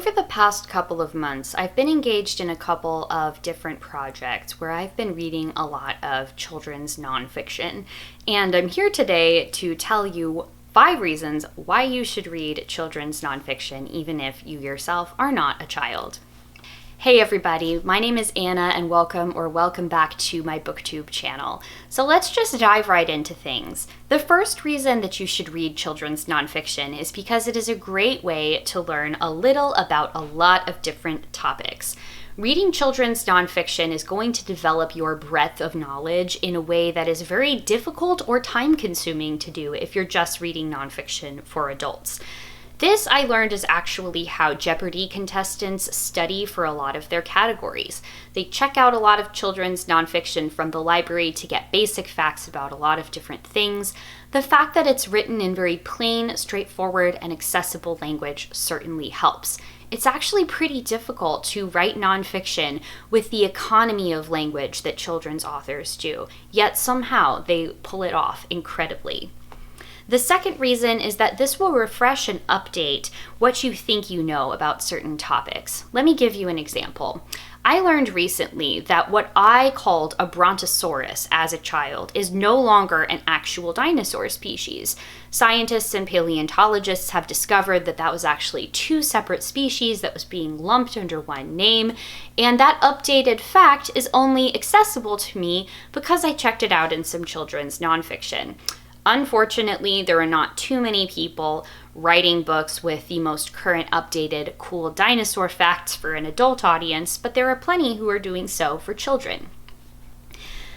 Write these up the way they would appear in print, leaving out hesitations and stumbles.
Over the past couple of months, I've been engaged in a couple of different projects where I've been reading a lot of children's nonfiction. And I'm here today to tell you 5 reasons why you should read children's nonfiction, even if you yourself are not a child. Hey everybody, my name is Anna and welcome back to my BookTube channel. So let's just dive right into things. The first reason that you should read children's nonfiction is because it is a great way to learn a little about a lot of different topics. Reading children's nonfiction is going to develop your breadth of knowledge in a way that is very difficult or time-consuming to do if you're just reading nonfiction for adults. This, I learned, is actually how Jeopardy contestants study for a lot of their categories. They check out a lot of children's nonfiction from the library to get basic facts about a lot of different things. The fact that it's written in very plain, straightforward, and accessible language certainly helps. It's actually pretty difficult to write nonfiction with the economy of language that children's authors do, yet somehow they pull it off incredibly. The second reason is that this will refresh and update what you think you know about certain topics. Let me give you an example. I learned recently that what I called a brontosaurus as a child is no longer an actual dinosaur species. Scientists and paleontologists have discovered that that was actually 2 separate species that was being lumped under one name, and that updated fact is only accessible to me because I checked it out in some children's nonfiction. Unfortunately, there are not too many people writing books with the most current updated cool dinosaur facts for an adult audience, but there are plenty who are doing so for children.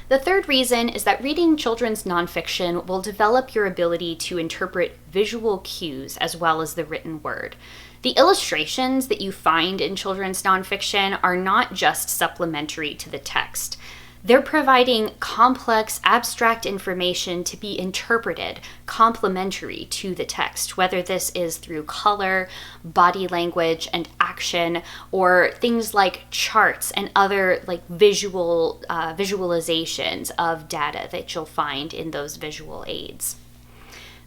The third reason is that reading children's nonfiction will develop your ability to interpret visual cues as well as the written word. The illustrations that you find in children's nonfiction are not just supplementary to the text. They're providing complex, abstract information to be interpreted complementary to the text, whether this is through color, body language, and action, or things like charts and other visualizations of data that you'll find in those visual aids.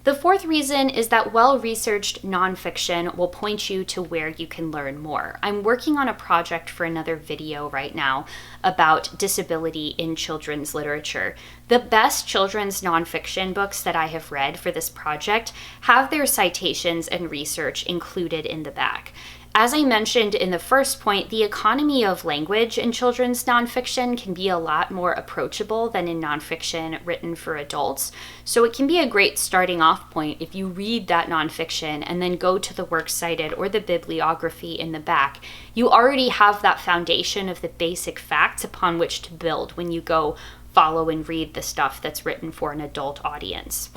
The fourth reason is that well-researched nonfiction will point you to where you can learn more. I'm working on a project for another video right now about disability in children's literature. The best children's nonfiction books that I have read for this project have their citations and research included in the back. As I mentioned in the first point, the economy of language in children's nonfiction can be a lot more approachable than in nonfiction written for adults. So it can be a great starting off point if you read that nonfiction and then go to the works cited or the bibliography in the back. You already have that foundation of the basic facts upon which to build when you go follow and read the stuff that's written for an adult audience.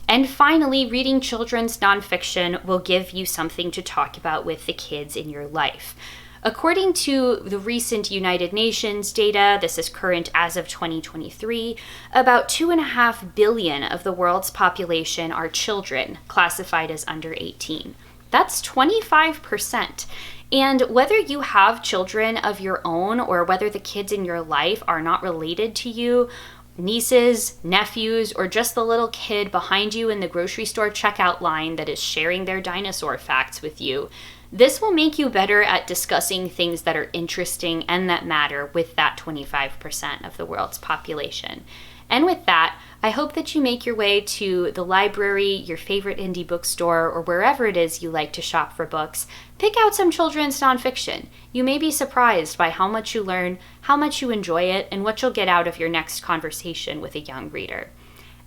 And finally, reading children's nonfiction will give you something to talk about with the kids in your life. According to the recent United Nations data, this is current as of 2023, about 2.5 billion of the world's population are children classified as under 18. That's 25%. And whether you have children of your own or whether the kids in your life are not related to you, nieces, nephews, or just the little kid behind you in the grocery store checkout line that is sharing their dinosaur facts with you, this will make you better at discussing things that are interesting and that matter with that 25% of the world's population. And with that, I hope that you make your way to the library, your favorite indie bookstore, or wherever it is you like to shop for books. Pick out some children's nonfiction. You may be surprised by how much you learn, how much you enjoy it, and what you'll get out of your next conversation with a young reader.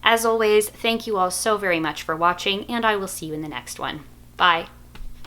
As always, thank you all so very much for watching, and I will see you in the next one. Bye.